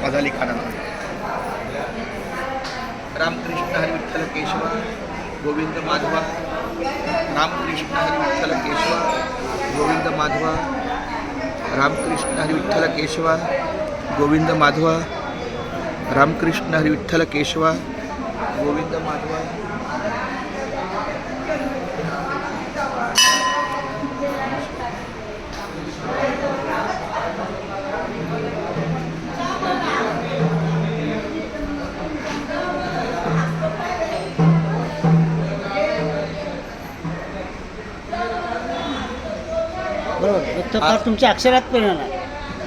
माझा लिखाणाला. रामकृष्ण हरी विठ्ठल केशव गोविंद माधवा. रामकृष्ण हरी विठ्ठल केशव गोविंद माधवा. रामकृष्ण हरी विठ्ठल केशव गोविंद माधवा. रामकृष्ण हरी विठ्ठल केशव गोविंद माधवा. बरोबर. फक्त फार तुमच्या अक्षरात पण येणार,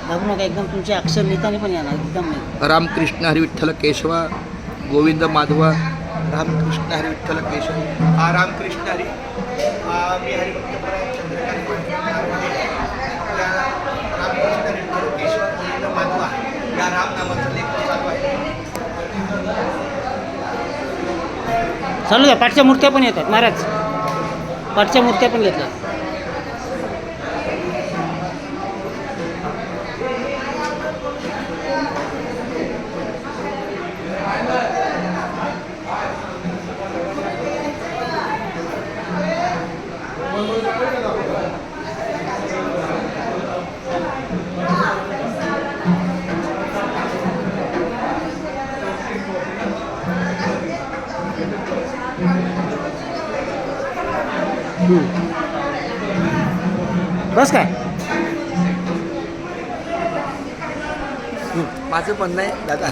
दाबू नका, एकदम तुमचे अक्षर लिहिताना पण येणार एकदम नाही. रामकृष्ण हरी विठ्ठल केशव गोविंद माधवा. रामकृष्ण हरी विठ्ठल केशव. रामकृष्ण हरी. मी हरिभक्त चंद्रकांत आपल्या रामकृष्ण हरी विठ्ठल केशव गोविंद माधवा या रामनामाचा लेख चालू आहे. चालू द्या. पाठच्या मूर्त्या पण येतात महाराज, पाठच्या मूर्त्या पण घेतल्या. बस काय माझं म्हणणं आहे दादा,